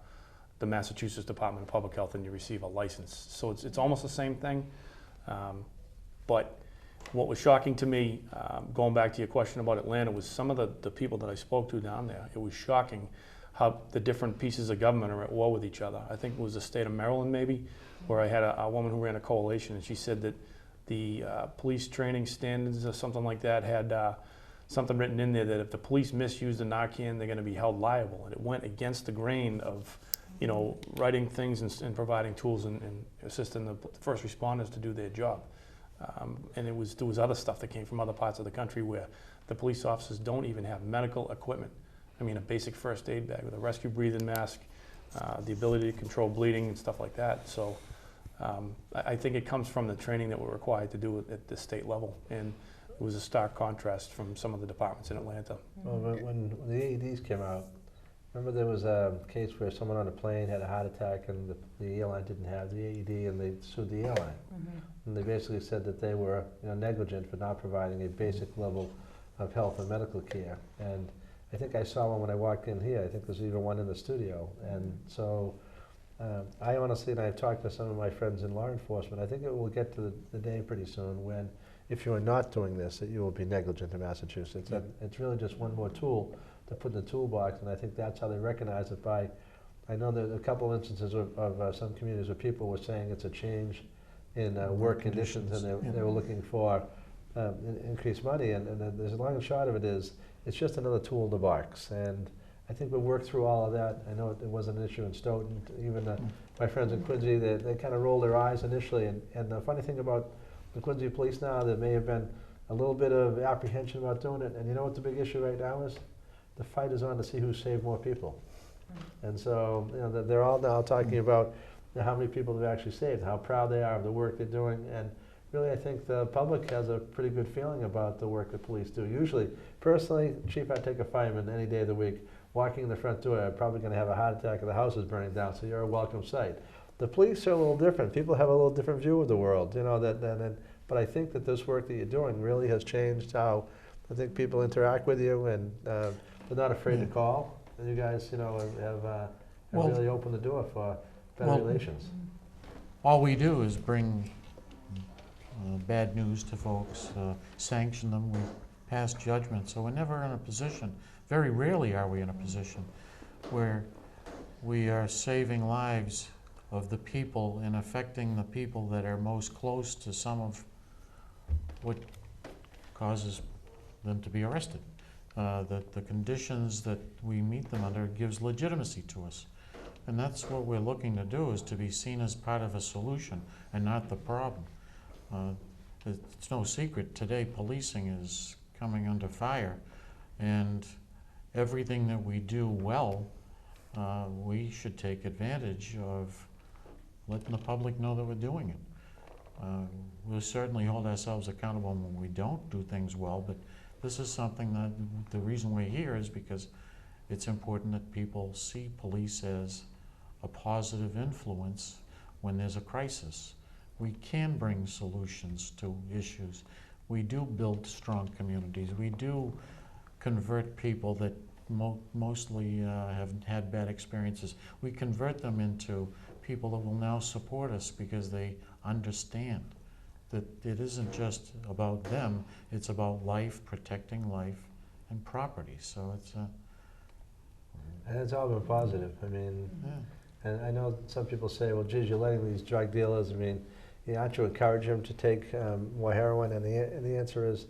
the Massachusetts Department of Public Health, and you receive a license. So it's almost the same thing. But what was shocking to me, going back to your question about Atlanta, was some of the people that I spoke to down there. It was shocking how the different pieces of government are at war with each other. I think it was the state of Maryland maybe, where I had a woman who ran a coalition, and she said that the police training standards or something like that had something written in there that if the police misuse the Narcan, they're going to be held liable. And it went against the grain of, you know, writing things and providing tools and assisting the first responders to do their job. And there was other stuff that came from other parts of the country where the police officers don't even have medical equipment. I mean, a basic first aid bag with a rescue breathing mask, the ability to control bleeding and stuff like that. So I think it comes from the training that we're required to do at the state level. And it was a stark contrast from some of the departments in Atlanta. Well, when the AEDs came out, remember there was a case where someone on a plane had a heart attack and the airline didn't have the AED, and they sued the airline. And they basically said that they were, you know, negligent for not providing a basic level of health and medical care. And I think I saw one when I walked in here. I think there's even one in the studio. And so I honestly, and I've talked to some of my friends in law enforcement, I think it will get to the day pretty soon when, if you are not doing this, that you will be negligent in Massachusetts. And it's really just one more tool to put in the toolbox, and I think that's how they recognize it by, I know there's a couple of instances of some communities where people were saying it's a change in work conditions, and they were looking for increased money, and there's a long and short of it is, it's just another tool in the box. And I think we'll work through all of that. I know it wasn't an issue in Stoughton. Even my friends in Quincy, they kind of rolled their eyes initially, and the funny thing about the Quincy police now, there may have been a little bit of apprehension about doing it, and you know what the big issue right now is? The fight is on to see who saved more people. And so, you know, they're all now talking about how many people they've actually saved, how proud they are of the work they're doing, and really I think the public has a pretty good feeling about the work that police do. Usually, personally, Chief, I'd take a fireman any day of the week. Walking in the front door, I'm probably going to have a heart attack or the house is burning down, so you're a welcome sight. The police are a little different. People have a little different view of the world, you know, but I think that this work that you're doing really has changed how I think people interact with you, and they're not afraid to call. And you guys, you know, have really opened the door for better relations. All we do is bring bad news to folks, sanction them, we pass judgment, so we're never in a position, very rarely are we in a position where we are saving lives of the people and affecting the people that are most close to some of what causes them to be arrested. The conditions that we meet them under gives legitimacy to us. And that's what we're looking to do, is to be seen as part of a solution and not the problem. It's no secret, today policing is coming under fire, and everything that we do well, we should take advantage of letting the public know that we're doing it. We'll certainly hold ourselves accountable when we don't do things well, but this is something that the reason we're here is because it's important that people see police as a positive influence when there's a crisis. We can bring solutions to issues. We do build strong communities. We do convert people that mostly have had bad experiences. We convert them into people that will now support us because they understand that it isn't just about them, it's about life, protecting life and property. So it's And it's all been positive. I mean, and I know some people say, well, geez, you're letting these drug dealers, I mean, you aren't you encourage them to take more heroin? And the answer is,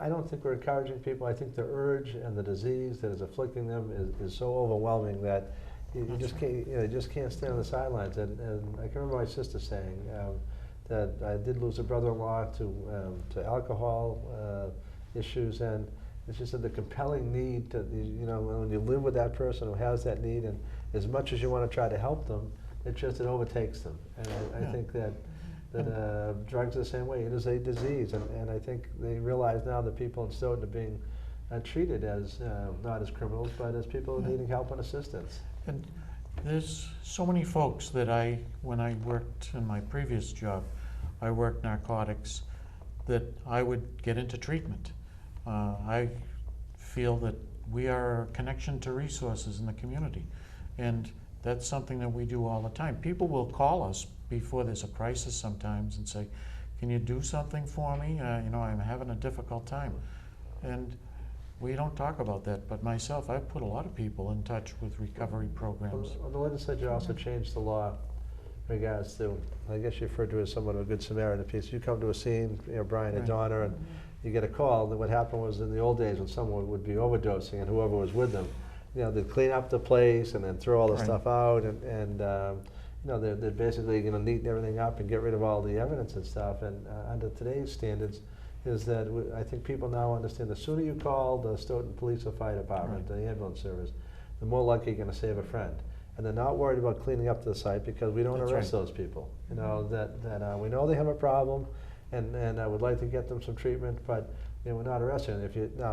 I don't think we're encouraging people. I think the urge and the disease that is afflicting them is so overwhelming that you just can't, you just can't stand on the sidelines. And I can remember my sister saying that I did lose a brother-in-law to alcohol issues, and she said the compelling need to, when you live with that person who has that need, and as much as you want to try to help them, it overtakes them. And I think that drugs are the same way. It is a disease, and I think they realize now that people in Stoughton are being treated as not as criminals, but as people needing help and assistance. And there's so many folks that when I worked in my previous job, I worked narcotics, that I would get into treatment. I feel that we are a connection to resources in the community, and that's something that we do all the time. People will call us before there's a crisis sometimes and say, can you do something for me? I'm having a difficult time. And we don't talk about that, but myself, I've put a lot of people in touch with recovery programs. Well, the legislature also changed the law in regards to, I guess you referred to it as somewhat of a good Samaritan piece. You come to a scene, Brian and Donna, and you get a call. Then what happened was, in the old days, when someone would be overdosing and whoever was with them, they'd clean up the place and then throw all the stuff out, and they're basically neaten everything up and get rid of all the evidence and stuff. And under today's standards, is that I think people now understand the sooner you call the Stoughton Police or Fire Department, the ambulance service, the more likely you're going to save a friend. And they're not worried about cleaning up the site because we don't arrest those people. That we know they have a problem, and I would like to get them some treatment, but we're not arresting them.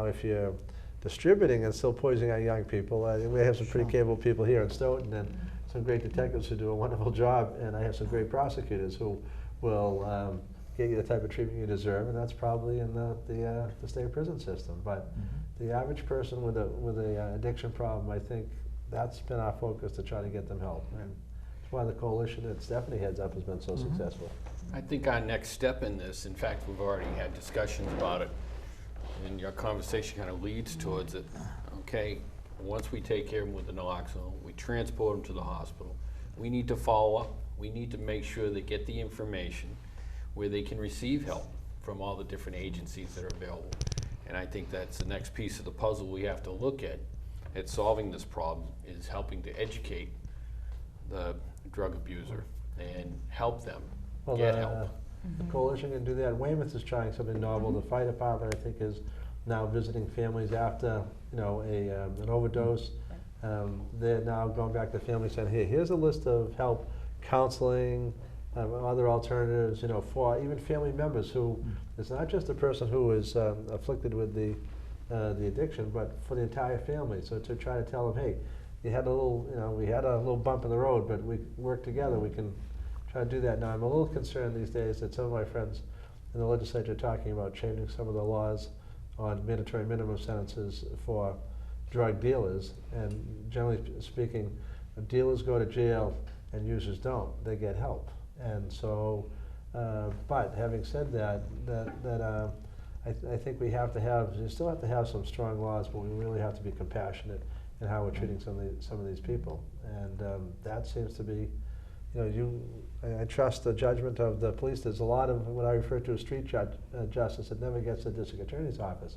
If you're distributing and still poisoning our young people, I think we have some pretty capable people here in Stoughton, and some great detectives who do a wonderful job, and I have some great prosecutors who will get you the type of treatment you deserve, and that's probably in the state prison system. But the average person with a addiction problem, I think that's been our focus, to try to get them help. And that's why the coalition that Stephanie heads up has been so successful. I think our next step in this, in fact, we've already had discussions about it, and your conversation kind of leads towards it. Okay, once we take care of them with the naloxone, we transport them to the hospital. We need to follow up. We need to make sure they get the information where they can receive help from all the different agencies that are available. And I think that's the next piece of the puzzle we have to look at solving this problem, is helping to educate the drug abuser and help them get help. The coalition can do that. Weymouth is trying something novel. The fire department, I think, is now visiting families after an overdose. They're now going back to families saying, hey, here's a list of help, counseling, other alternatives, for even family members who, it's not just the person who is afflicted with the addiction, but for the entire family. So to try to tell them, hey, we had a little bump in the road, but we work together. We can try to do that. Now, I'm a little concerned these days that some of my friends in the legislature are talking about changing some of the laws on mandatory minimum sentences for drug dealers. And generally speaking, dealers go to jail and users don't. They get help. And so, but having said that, I think we still have to have some strong laws, but we really have to be compassionate in how we're treating some of these people. And that seems to be, I trust the judgment of the police. There's a lot of what I refer to as street justice that never gets to the district attorney's office.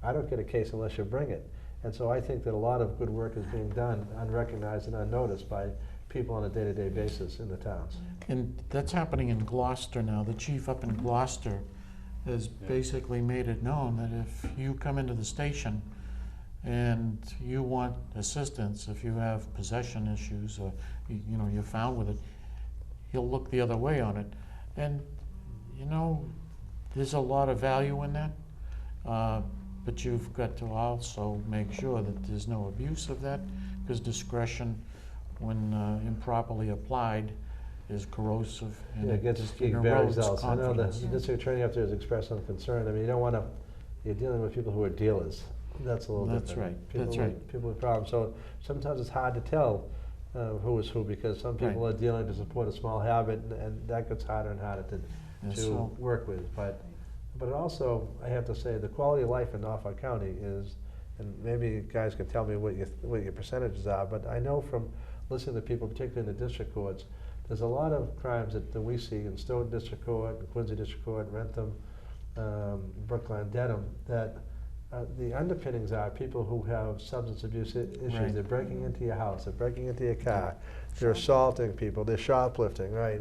I don't get a case unless you bring it. And so I think that a lot of good work is being done unrecognized and unnoticed by people on a day-to-day basis in the towns. And that's happening in Gloucester now. The chief up in Gloucester has basically made it known that if you come into the station and you want assistance, if you have possession issues or you're found with it, he'll look the other way on it. And there's a lot of value in that, but you've got to also make sure that there's no abuse of that, because discretion, when improperly applied, is corrosive and it gets very erodes zealous. I know the confidence. district attorney up there has expressed some concern. I mean, you don't want to, you're dealing with people who are dealers. That's a little That's different. right. People That's with, right. People with problems. So sometimes it's hard to tell who is who, because some people are dealing to support a small habit, and that gets harder and harder to work with. But it also, I have to say, the quality of life in Norfolk County is, and maybe you guys can tell me what your percentages are, but I know from listening to people, particularly in the district courts, there's a lot of crimes that we see in Stoughton District Court, Quincy District Court, Rentham, Brookline, Dedham, that the underpinnings are people who have substance abuse issues. Right. They're breaking into your house, they're breaking into your car, they're assaulting people, they're shoplifting, right?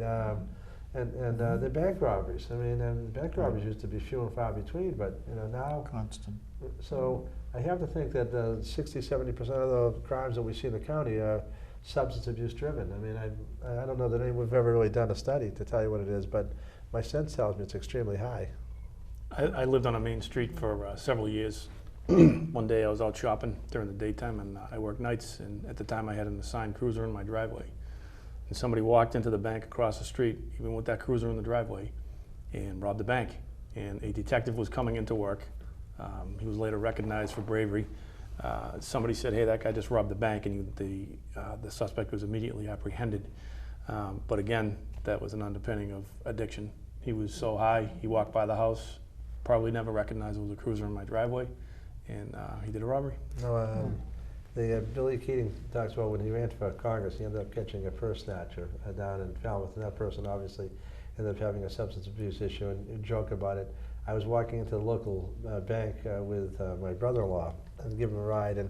And they're bank robberies. I mean, and bank robberies used to be few and far between, but now. Constant. So I have to think that 60–70% of the crimes that we see in the county are substance abuse driven. I mean, I don't know that anyone's ever really done a study to tell you what it is, but my sense tells me it's extremely high. I lived on a main street for several years. One day I was out shopping during the daytime, and I worked nights, and at the time I had an assigned cruiser in my driveway. And somebody walked into the bank across the street, even with that cruiser in the driveway, and robbed the bank. And a detective was coming into work. He was later recognized for bravery. Somebody said, "Hey, that guy just robbed the bank," and the suspect was immediately apprehended. But again, that was an underpinning of addiction. He was so high, he walked by the house, probably never recognized it was a cruiser in my driveway, and he did a robbery. No, Billy Keating talks about when he ran for Congress, he ended up catching a purse snatcher down in Falmouth, and that person obviously ended up having a substance abuse issue, and joke about it. I was walking into the local bank with my brother-in-law and give him a ride, and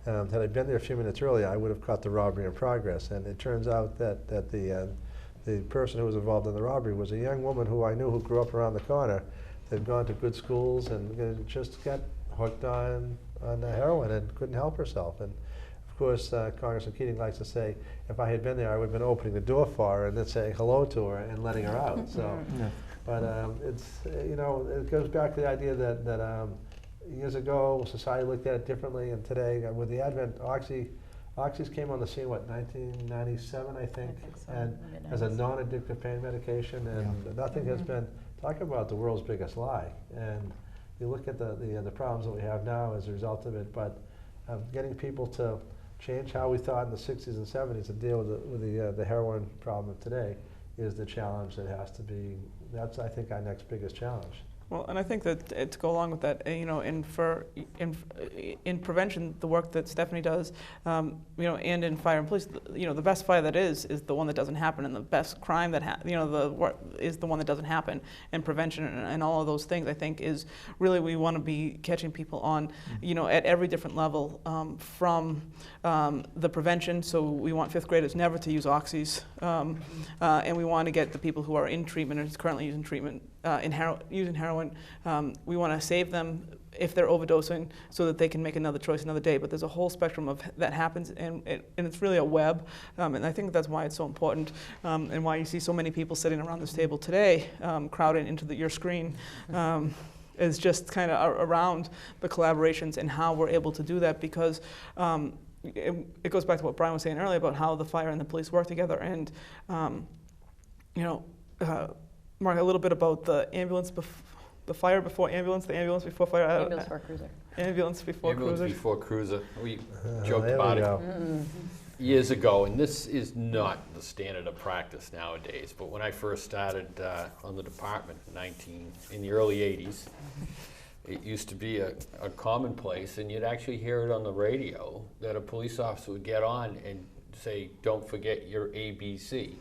had I been there a few minutes earlier, I would have caught the robbery in progress. And it turns out that the person who was involved in the robbery was a young woman who I knew who grew up around the corner. They'd gone to good schools and just got hooked on heroin and couldn't help herself. And of course, Congressman Keating likes to say, if I had been there, I would have been opening the door for her and then saying hello to her and letting her out. So, but it's it goes back to the idea that years ago society looked at it differently, and today with the advent, Oxys came on the scene, 1997, I think, so. and as a non-addictive pain medication, and nothing has been. Talk about the world's biggest lie, and you look at the problems that we have now as a result of it. But getting people to change how we thought in the 60s and 70s to deal with the heroin problem of today is the challenge that has to be. That's, I think, our next biggest challenge. Well, and I think that to go along with that, in prevention, the work that Stephanie does, and in fire and police, the best fire that is the one that doesn't happen, and the best crime that is the one that doesn't happen. And prevention and all of those things, I think, is really we want to be catching people on, at every different level, from the prevention. So we want fifth graders never to use oxys, and we want to get the people who are in treatment and currently using treatment. Using heroin, we want to save them if they're overdosing so that they can make another choice another day. But there's a whole spectrum of that happens, and it's really a web. And I think that's why it's so important, and why you see so many people sitting around this table today, crowded into your screen. Is just kind of around the collaborations and how we're able to do that, because it goes back to what Brian was saying earlier about how the fire and the police work together. And Mark, a little bit about the ambulance, the fire before ambulance, the ambulance before fire. Ambulance before cruiser. Ambulance before Ambulance cruiser. before cruiser. We joked There about we it go. years ago, and this is not the standard of practice nowadays. But when I first started on the department in the early 80s, it used to be a commonplace, and you'd actually hear it on the radio that a police officer would get on and say, "Don't forget your ABC,"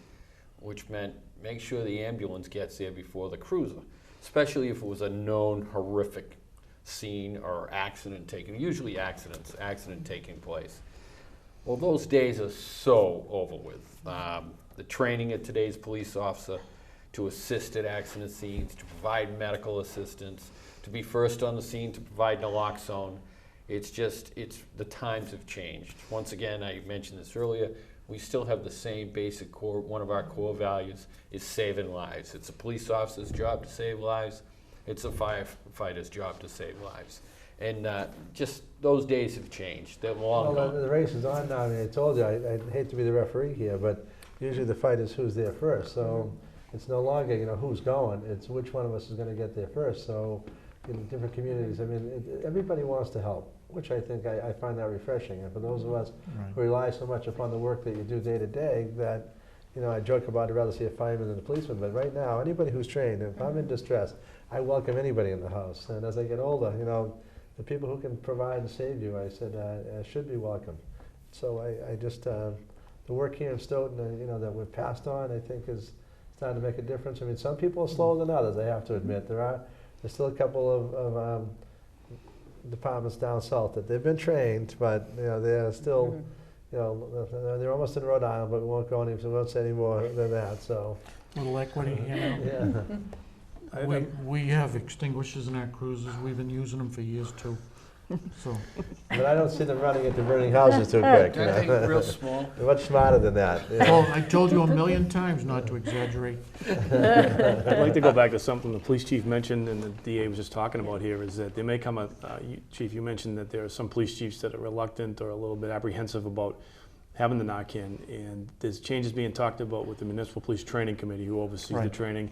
which meant make sure the ambulance gets there before the cruiser, especially if it was a known horrific scene or accident taking place. Well, those days are so over with. The training of today's police officer to assist at accident scenes, to provide medical assistance, to be first on the scene, to provide naloxone, the times have changed. Once again, I mentioned this earlier, we still have the same basic core. One of our core values is saving lives. It's a police officer's job to save lives. It's a firefighter's job to save lives. And just those days have changed. They're long Well, gone. the race is on now. I mean, I told you, I hate to be the referee here, but usually the fight is who's there first. So it's no longer, who's going. It's which one of us is going to get there first. So in different communities, I mean, everybody wants to help, which I think I find that refreshing. And for those of us who rely so much upon the work that you do day to day, that, I joke about it, rather see a fireman than a policeman. But right now, anybody who's trained, if I'm in distress, I welcome anybody in the house. And as I get older, the people who can provide and save you, I said, should be welcome. So I just, the work here in Stoughton, that we've passed on, I think is starting to make a difference. I mean, some people are slower than others, I have to admit. There's still a couple of departments down south that they've been trained, but they're still, they're almost in Rhode Island, but we won't go any, we won't say any more than that. So, Little equity, yeah. We have extinguishers in our cruisers. We've been using them for years too. So, But I don't see them running into burning houses too quick. Real small. They're much smarter than that. well, I told you a million times not to exaggerate. I'd like to go back to something the police chief mentioned and the DA was just talking about here, is that there may come Chief, you mentioned that there are some police chiefs that are reluctant or a little bit apprehensive about having the Narcan, and there's changes being talked about with the Municipal Police Training Committee, who oversees the Right. training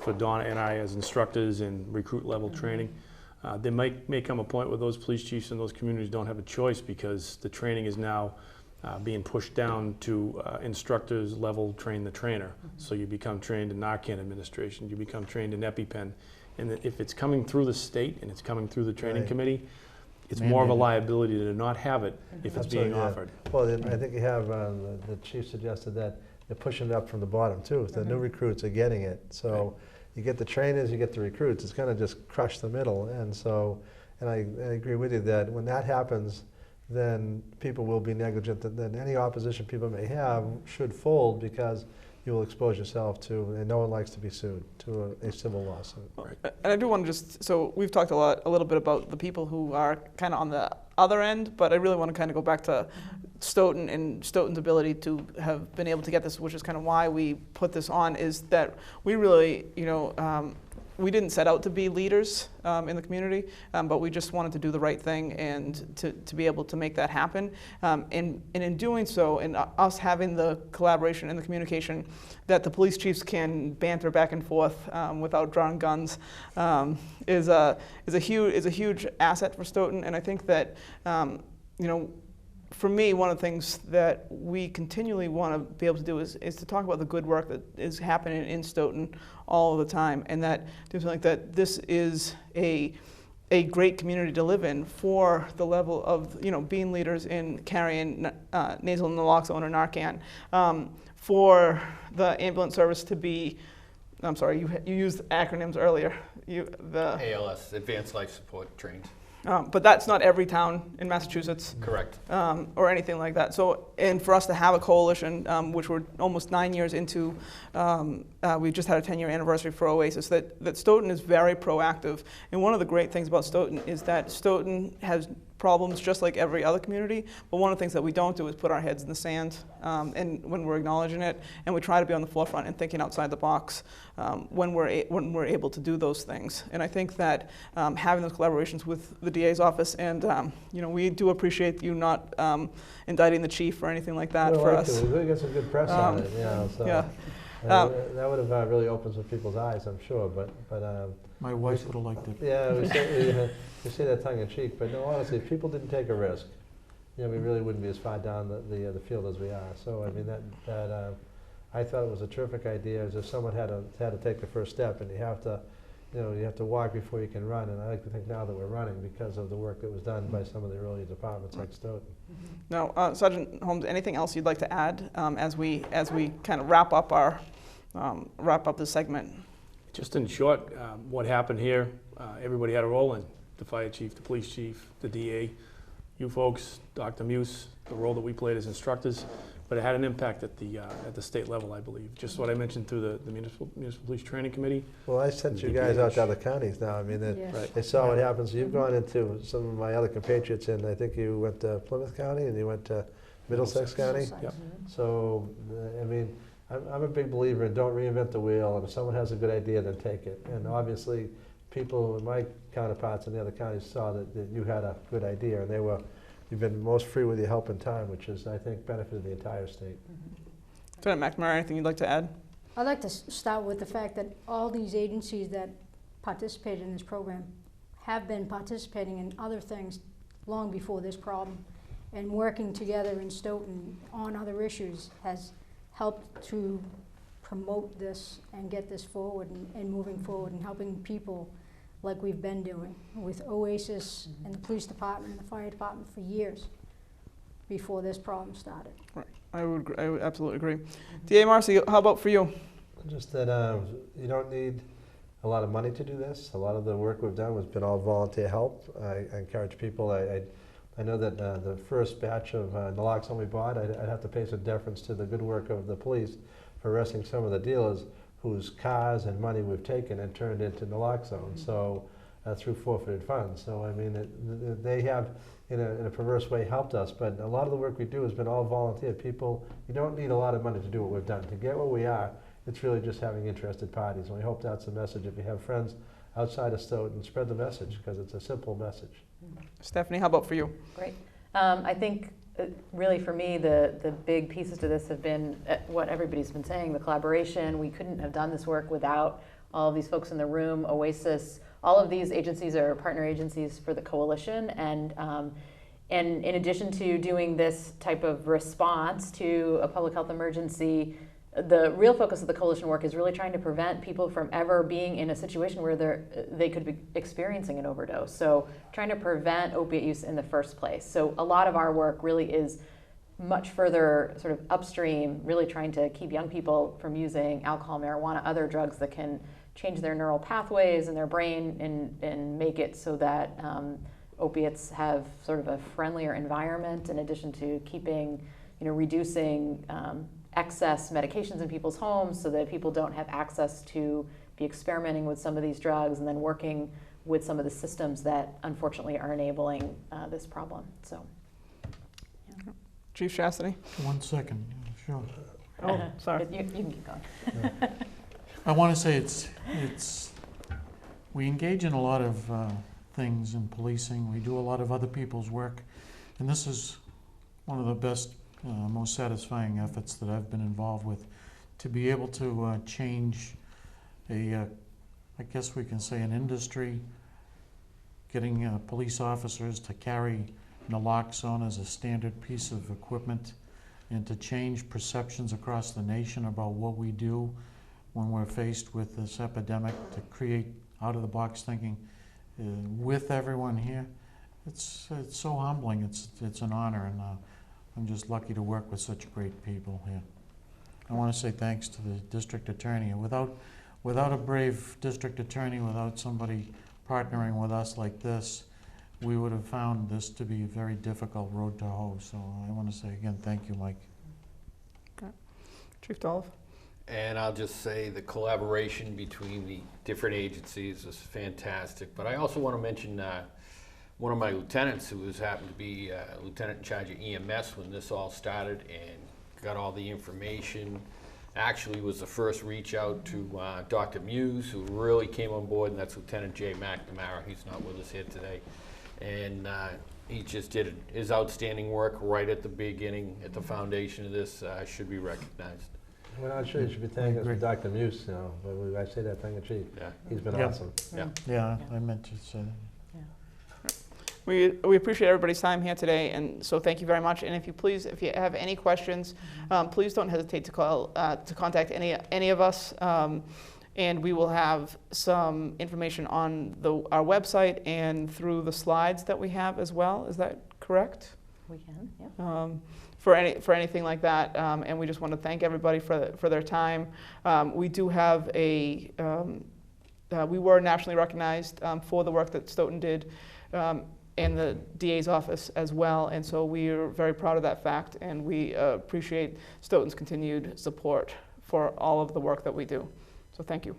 for Donna and I as instructors and recruit level training. There may come a point where those police chiefs in those communities don't have a choice, because the training is now being pushed down to instructors level train the trainer. So you become trained in Narcan administration, you become trained in EpiPen. And if it's coming through the state and it's coming through the training Right. committee, it's more of a Mandated. liability to not have it if it's being Absolutely, yeah. offered. Well, then I think you have, the chief suggested that they're pushing it up from the bottom too. The new recruits are getting it. So you get the trainers, you get the recruits. It's going to just crush the middle. And so, and I agree with you that when that happens, then people will be negligent. Then any opposition people may have should fold, because you will expose yourself to, and no one likes to be sued, to a civil lawsuit. And I do want to so we've talked a little bit about the people who are kind of on the other end, but I really want to kind of go back to Stoughton and Stoughton's ability to have been able to get this, which is kind of why we put this on, is that we really, we didn't set out to be leaders in the community, but we just wanted to do the right thing and to be able to make that happen. And in doing so, and us having the collaboration and the communication that the police chiefs can banter back and forth without drawing guns is a huge asset for Stoughton. And I think that for me, one of the things that we continually want to be able to do is to talk about the good work that is happening in Stoughton all the time, and that do something like that. This is a great community to live in for the level of being leaders in carrying nasal naloxone or Narcan, for the ambulance service to be. I'm sorry, you used acronyms earlier. ALS, Advanced Life Support Trained. But that's not every town in Massachusetts. Correct. Or anything like that. So, and for us to have a coalition, which we're almost 9 years into, we just had a 10-year anniversary for OASIS, that Stoughton is very proactive. And one of the great things about Stoughton is that Stoughton has problems just like every other community, but one of the things that we don't do is put our heads in the sand and when we're acknowledging it, and we try to be on the forefront and thinking outside the box when we're able to do those things. And I think that having those collaborations with the DA's office, and we do appreciate you not indicting the chief or anything like that for us. We really get some good press on it, so. Yeah. That would have really opened some people's eyes, I'm sure, but My wife would have liked it. yeah, we say that tongue in cheek, but no, honestly, if people didn't take a risk, we really wouldn't be as far down the field as we are. So I mean that I thought it was a terrific idea. As if someone had to take the first step, and you have to walk before you can run. And I like to think now that we're running because of the work that was done by some of the earlier departments like Stoughton. Now, Sergeant Holmes, anything else you'd like to add as we kind of wrap up this segment? Just in short, what happened here, everybody had a role in. The fire chief, the police chief, the DA, you folks, Dr. Muse, the role that we played as instructors, but it had an impact at the state level, I believe. Just what I mentioned through the Municipal Police Training Committee. Well, I sent you guys out to other counties now. I mean, Yes. they saw what happens. You've gone into some of my other compatriots, and I think you went to Plymouth County and you went to Middlesex County. Yep. So, I mean, I'm a big believer in don't reinvent the wheel, and if someone has a good idea, then take it. And obviously, people, my counterparts in the other counties saw that you had a good idea, and you've been most free with your help and time, which is, I think, benefited the entire state. Lieutenant McNamara, anything you'd like to add? I'd like to start with the fact that all these agencies that participated in this program have been participating in other things long before this problem, and working together in Stoughton on other issues has helped to promote this and get this forward and moving forward and helping people like we've been doing with OASIS and the police department and the fire department for years before this problem started. Right. I would absolutely agree. DA Morrissey, how about for you? Just that you don't need a lot of money to do this. A lot of the work we've done has been all volunteer help. I encourage people, I know that the first batch of naloxone we bought, I'd have to pay some deference to the good work of the police for arresting some of the dealers whose cars and money we've taken and turned into naloxone, so through forfeited funds. So I mean, they have, in a perverse way, helped us, but a lot of the work we do has been all volunteer. People, you don't need a lot of money to do what we've done. To get where we are, it's really just having interested parties, and we hope that's the message. If you have friends outside of Stoughton, spread the message, because it's a simple message. Stephanie, how about for you? Great. I think really for me, the big pieces to this have been what everybody's been saying, the collaboration. We couldn't have done this work without all of these folks in the room, OASIS. All of these agencies are partner agencies for the coalition, and in addition to doing this type of response to a public health emergency, the real focus of the coalition work is really trying to prevent people from ever being in a situation where they could be experiencing an overdose. So trying to prevent opiate use in the first place. So a lot of our work really is much further sort of upstream, really trying to keep young people from using alcohol, marijuana, other drugs that can change their neural pathways in their brain and make it so that opiates have sort of a friendlier environment, in addition to keeping, reducing excess medications in people's homes so that people don't have access to be experimenting with some of these drugs, and then working with some of the systems that unfortunately are enabling this problem. So, yeah. Chief Shastany? 1 second, sure. Oh, sorry. You can keep going. I want to say we engage in a lot of things in policing. We do a lot of other people's work, and this is one of the best, most satisfying efforts that I've been involved with, to be able to change I guess we can say, an industry, getting police officers to carry naloxone as a standard piece of equipment, and to change perceptions across the nation about what we do when we're faced with this epidemic, to create out-of-the-box thinking with everyone here. It's so humbling. It's an honor, and I'm just lucky to work with such great people here. I want to say thanks to the district attorney. Without a brave district attorney, without somebody partnering with us like this, we would have found this to be a very difficult road to hoe. So I want to say again, thank you, Mike. Okay. Chief Dolloff? And I'll just say the collaboration between the different agencies is fantastic. But I also want to mention one of my lieutenants, who happened to be lieutenant in charge of EMS when this all started, and got all the information. Actually was the first reach out to Dr. Muse, who really came on board, and that's Lieutenant J. McNamara. He's not with us here today. And he just did his outstanding work right at the beginning, at the foundation of this. Should be recognized. We're not sure you should be thanking us for Dr. Muse, but I say that tongue in cheek. Yeah. He's been Yeah. awesome. Yeah, I meant to say that. We appreciate everybody's time here today, and so thank you very much. And if you have any questions, please don't hesitate to contact any of us, and we will have some information on our website and through the slides that we have as well. Is that correct? We can, yeah. For anything like that, and we just want to thank everybody for their time. We do have we were nationally recognized for the work that Stoughton did. In the DA's office as well, and so we are very proud of that fact, and we appreciate Stoughton's continued support for all of the work that we do. So thank you.